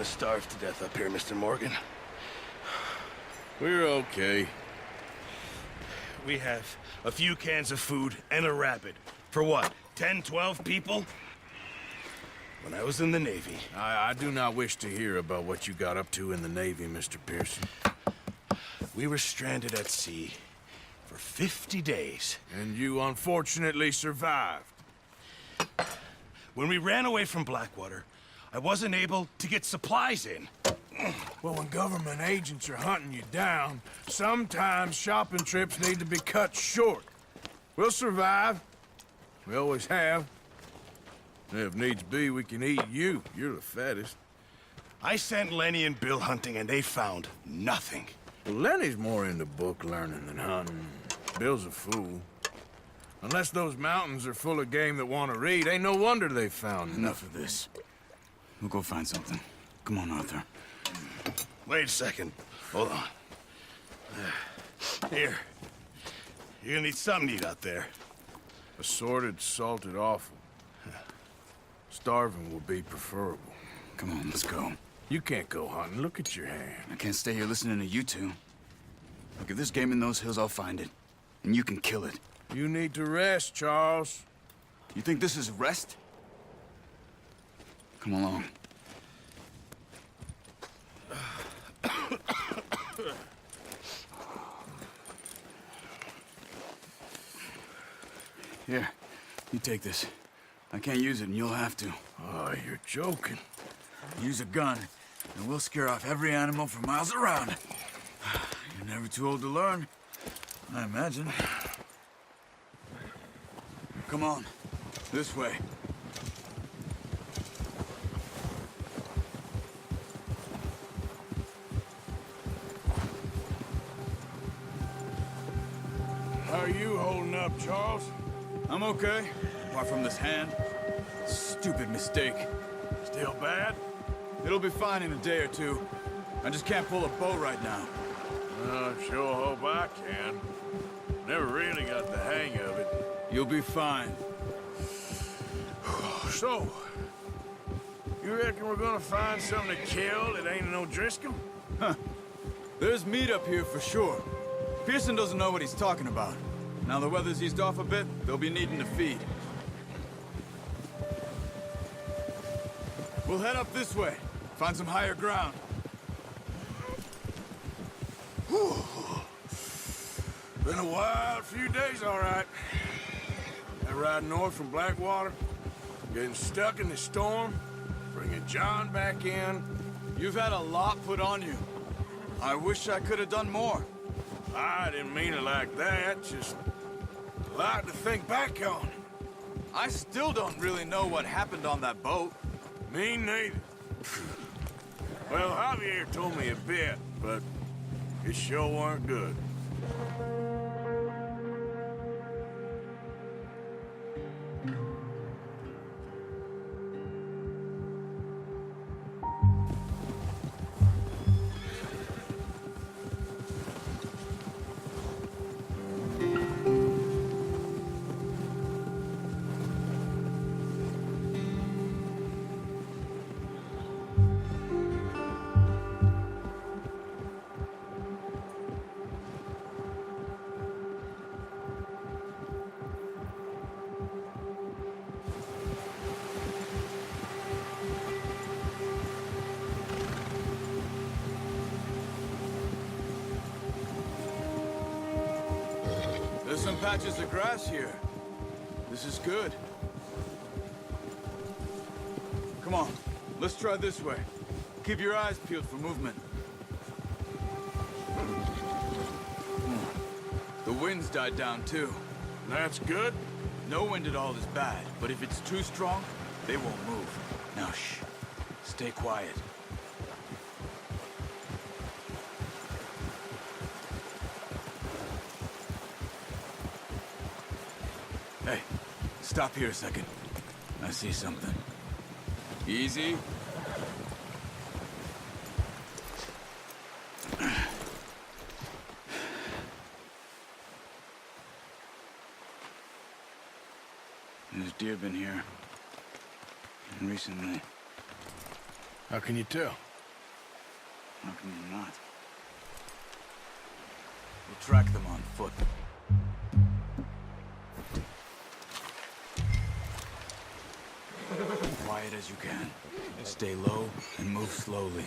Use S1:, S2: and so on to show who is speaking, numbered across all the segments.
S1: gonna starve to death up here, Mr. Morgan.
S2: We're okay.
S1: We have a few cans of food and a rabbit. For what, 10, 12 people? When I was in the Navy...
S2: I do not wish to hear about what you got up to in the Navy, Mr. Pearson.
S1: We were stranded at sea for 50 days.
S2: And you unfortunately survived.
S1: When we ran away from Blackwater, I wasn't able to get supplies in.
S2: Well, when government agents are hunting you down, sometimes shopping trips need to be cut short. We'll survive. We always have. And if needs be, we can eat you. You're the fattest.
S1: I sent Lenny and Bill hunting, and they found nothing.
S2: Well, Lenny's more into book learning than hunting. Bill's a fool. Unless those mountains are full of game that want to read, ain't no wonder they found
S3: Enough of this. We'll go find something. Come on, Arthur.
S1: Wait a second. Hold on. Here. You're gonna need something to eat out there.
S2: Assorted, salted offal. Starving will be preferable.
S3: Come on, let's go.
S2: You can't go hunting. Look at your hand.
S3: I can't stay here listening to you two. Look, if there's game in those hills, I'll find it. And you can kill it.
S2: You need to rest, Charles.
S3: You think this is rest? Come along. Here, you take this. I can't use it, and you'll have to.
S2: Oh, you're joking.
S3: Use a gun, and we'll scare off every animal for miles around. You're never too old to learn, I imagine. Come on, this way.
S2: How are you holding up, Charles?
S3: I'm okay, apart from this hand. Stupid mistake.
S2: Still bad?
S3: It'll be fine in a day or two. I just can't pull a bow right now.
S2: I sure hope I can. Never really got the hang of it.
S3: You'll be fine.
S2: So, you reckon we're gonna find something to kill that ain't no Driscoll?
S3: There's meat up here for sure. Pearson doesn't know what he's talking about. Now the weather's eased off a bit, they'll be needing to feed. We'll head up this way. Find some higher ground.
S2: Whew. Been a wild few days, all right. That ride north from Blackwater, getting stuck in the storm, bringing John back in.
S3: You've had a lot put on you. I wish I could have done more.
S2: I didn't mean it like that, just a lot to think back on.
S3: I still don't really know what happened on that boat.
S2: Me neither. Well, Javier told me a bit, but it sure weren't good.
S3: There's some patches of grass here. This is good. Come on, let's try this way. Keep your eyes peeled for movement. The wind's died down too.
S2: That's good.
S3: No wind at all is bad, but if it's too strong, they won't move. Now shh, stay quiet. Hey, stop here a second. I see something. Easy. There's deer been here. And recently.
S2: How can you tell?
S3: How can you not? We'll track them on foot. Quiet as you can. Stay low and move slowly.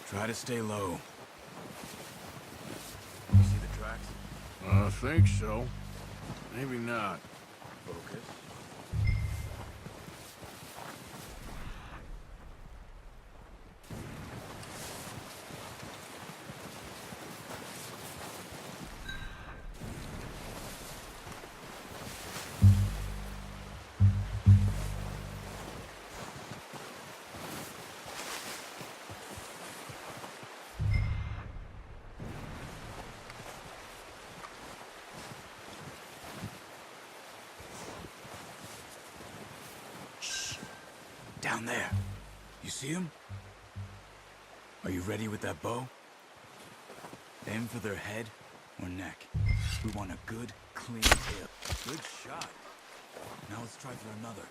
S3: Try to stay low. You see the tracks?
S2: I think so. Maybe not.
S3: Focus. Down there. You see him? Are you ready with that bow? Aim for their head or neck. We want a good, clean hit. Good shot. Now let's try for another.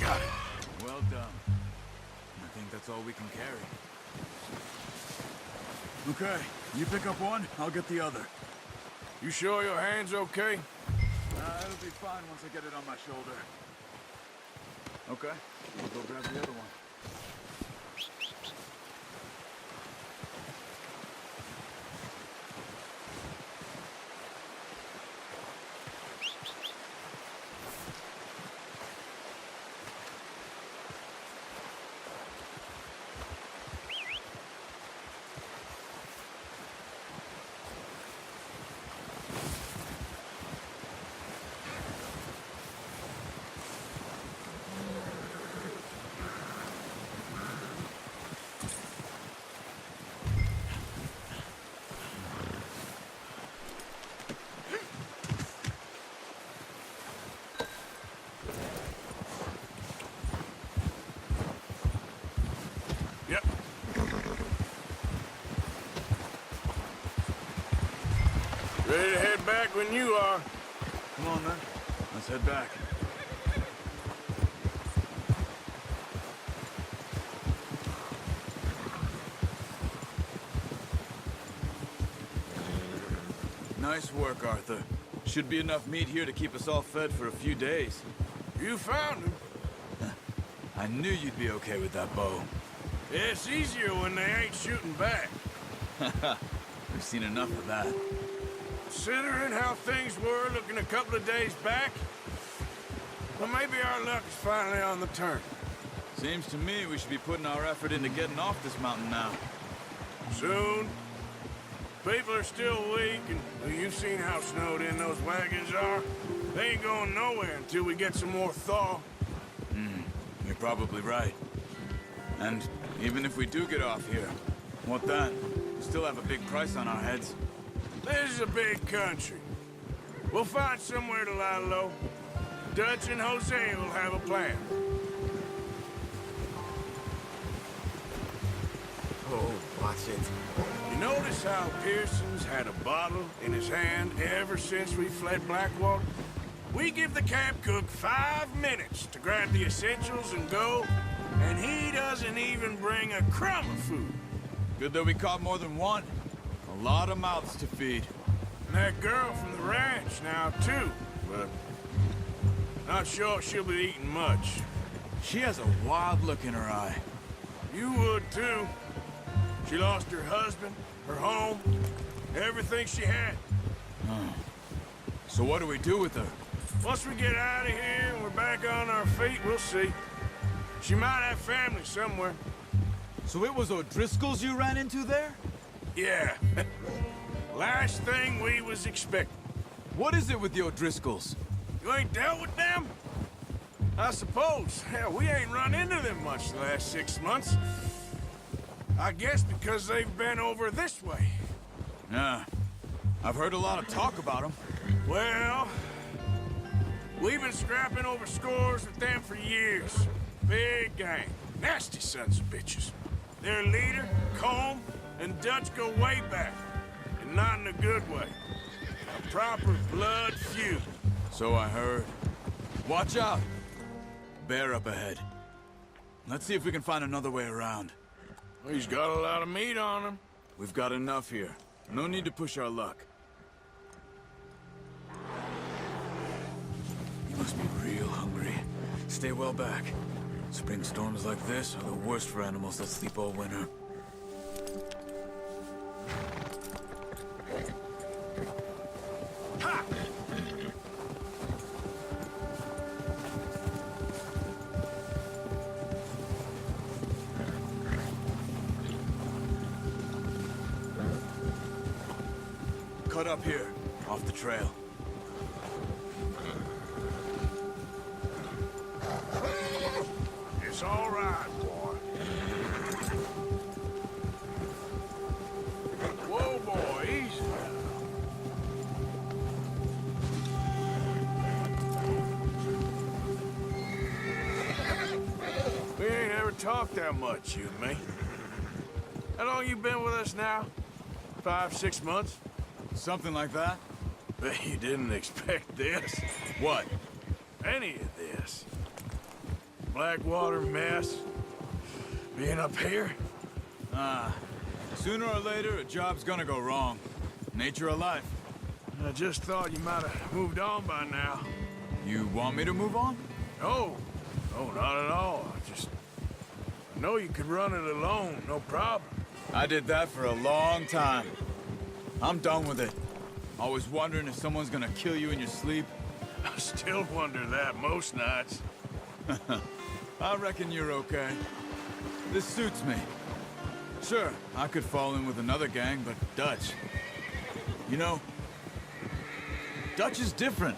S2: Got it.
S3: Well done. I think that's all we can carry. Okay, you pick up one, I'll get the other.
S2: You sure your hand's okay?
S3: It'll be fine once I get it on my shoulder. Okay, we'll go grab the other one.
S2: Yep. Ready to head back when you are.
S3: Come on then, let's head back. Nice work, Arthur. Should be enough meat here to keep us all fed for a few days.
S2: You found him.
S3: I knew you'd be okay with that bow.
S2: It's easier when they ain't shooting back.
S3: We've seen enough of that.
S2: Considering how things were looking a couple of days back, well, maybe our luck is finally on the turn.
S3: Seems to me we should be putting our effort into getting off this mountain now.
S2: Soon. People are still weak, and well, you've seen how snowed in those wagons are. They ain't going nowhere until we get some more thaw.
S3: You're probably right. And even if we do get off here, what then? We still have a big price on our heads.
S2: This is a big country. We'll find somewhere to lie low. Dutch and Hosea will have a plan.
S4: Oh, watch it.
S2: You notice how Pearson's had a bottle in his hand ever since we fled Blackwater? We give the camp cook 5 minutes to grab the essentials and go, and he doesn't even bring a crumb of food.
S3: Good that we caught more than one. A lot of mouths to feed.
S2: And that girl from the ranch now, too, but not sure she'll be eating much.
S3: She has a wild look in her eye.
S2: You would, too. She lost her husband, her home, everything she had.
S3: So what do we do with her?
S2: Once we get out of here and we're back on our feet, we'll see. She might have family somewhere.
S3: So it was O'Driscoll's you ran into there?
S2: Yeah. Last thing we was expecting.
S3: What is it with the O'Driscolls?
S2: You ain't dealt with them? I suppose. Hell, we ain't run into them much the last 6 months. I guess because they've been over this way.
S3: Nah. I've heard a lot of talk about them.
S2: Well, we've been scrapping over scores with them for years. Big gang. Nasty sons of bitches. Their leader, Colm, and Dutch go way back. And not in a good way. A proper blood feud.
S3: So I heard. Watch out! Bear up ahead. Let's see if we can find another way around.
S2: He's got a lot of meat on him.
S3: We've got enough here. No need to push our luck. You must be real hungry. Stay well back. Spring storms like this are the worst for animals that sleep all winter.
S2: Ha!
S3: Cut up here, off the trail.
S2: It's all right, boy. Whoa, boy, easy now. We ain't ever talked that much, you and me. How long you been with us now? 5, 6 months?
S3: Something like that?
S2: Bet you didn't expect this.
S3: What?
S2: Any of this. Blackwater mess. Being up here.
S3: Sooner or later, a job's gonna go wrong. Nature of life.
S2: I just thought you might have moved on by now.
S3: You want me to move on?
S2: No, not at all. I know you could run it alone, no problem.
S3: I did that for a long time. I'm done with it. Always wondering if someone's gonna kill you in your sleep.
S2: I still wonder that most nights.
S3: I reckon you're okay. This suits me. Sure, I could fall in with another gang, but Dutch... You know, Dutch is different.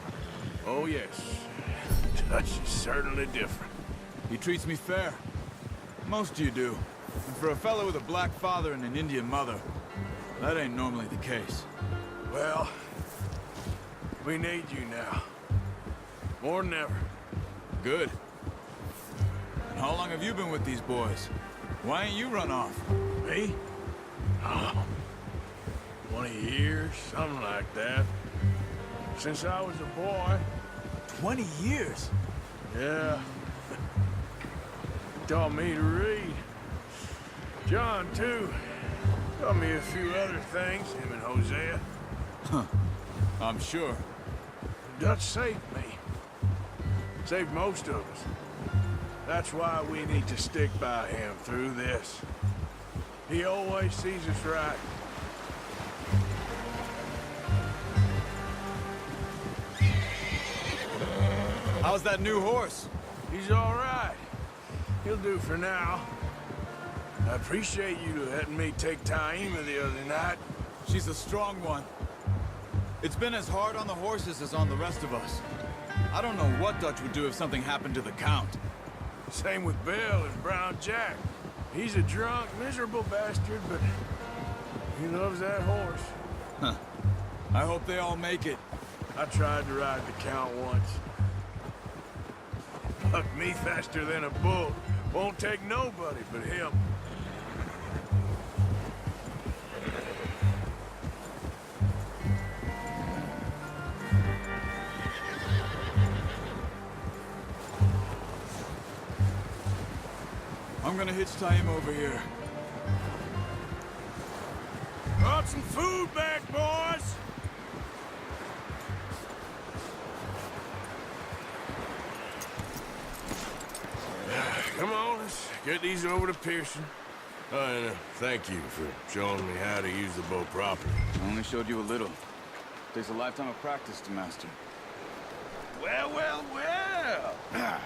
S2: Oh, yes. Dutch is certainly different.
S3: He treats me fair. Most of you do. And for a fellow with a black father and an Indian mother, that ain't normally the case.
S2: Well, we need you now. More than ever.
S3: Good. And how long have you been with these boys? Why ain't you run off?
S2: Me? Oh, 20 years, something like that. Since I was a boy.
S3: 20 years?
S2: Yeah. Taught me to read. John, too. Taught me a few other things, him and Hosea.
S3: I'm sure.
S2: Dutch saved me. Saved most of us. That's why we need to stick by him through this. He always sees us right.
S3: How's that new horse?
S2: He's all right. He'll do for now. I appreciate you letting me take Taima the other night.
S3: She's a strong one. It's been as hard on the horses as on the rest of us. I don't know what Dutch would do if something happened to the Count.
S2: Same with Bill and Brown Jack. He's a drunk, miserable bastard, but he loves that horse.
S3: Huh. I hope they all make it.
S2: I tried to ride the Count once. Bucked me faster than a bull. Won't take nobody but him.
S3: I'm gonna hitch Taima over here.
S2: Brought some food back, boys! Come on, let's get these over to Pearson. And thank you for showing me how to use the bow properly.
S3: I only showed you a little. Takes a lifetime of practice to master.
S2: Well, well, well!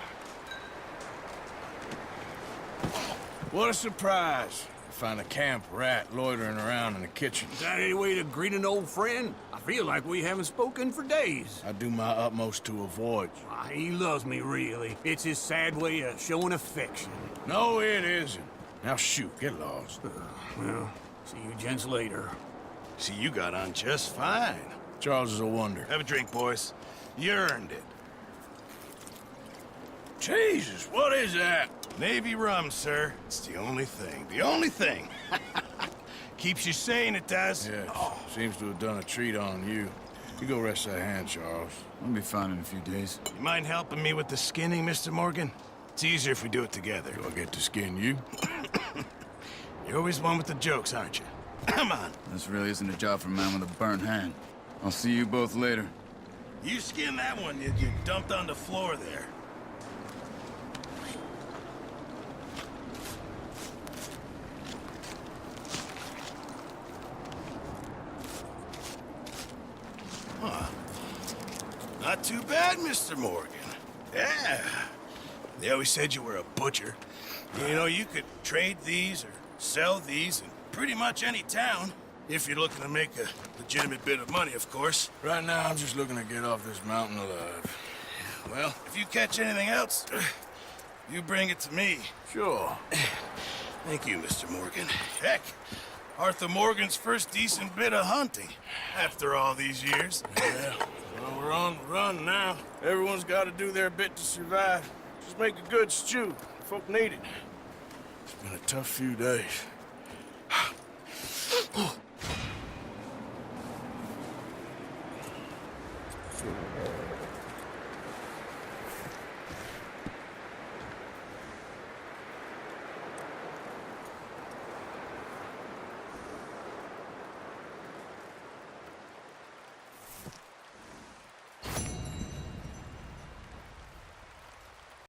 S2: What a surprise. Find a camp rat loitering around in the kitchen.
S5: Is that any way to greet an old friend? I feel like we haven't spoken for days.
S2: I do my utmost to avoid you.
S5: Why, he loves me, really. It's his sad way of showing affection.
S2: No, it isn't. Now shoot, get lost.
S5: Well, see you gents later.
S1: See, you got on just fine.
S2: Charles is a wonder.
S1: Have a drink, boys. You earned it.
S2: Jesus, what is that?
S1: Navy rum, sir. It's the only thing. The only thing. Keeps you sane, it does.
S2: Yes, seems to have done a treat on you. You go rest that hand, Charles.
S3: I'll be fine in a few days.
S1: You mind helping me with the skinning, Mr. Morgan? It's easier if we do it together.
S2: Do I get to skin you?
S1: You're always one with the jokes, aren't you? Come on.
S3: This really isn't a job for a man with a burnt hand. I'll see you both later.
S1: You skin that one you dumped on the floor there. Not too bad, Mr. Morgan. Yeah. They always said you were a butcher. You know, you could trade these or sell these in pretty much any town. If you're looking to make a legitimate bit of money, of course.
S2: Right now, I'm just looking to get off this mountain alive.
S1: Well, if you catch anything else, you bring it to me.
S2: Sure.
S1: Thank you, Mr. Morgan. Heck, Arthur Morgan's first decent bit of hunting after all these years.
S2: Yeah. Well, we're on the run now. Everyone's got to do their bit to survive. Just make a good stew. Folk need it. It's been a tough few days.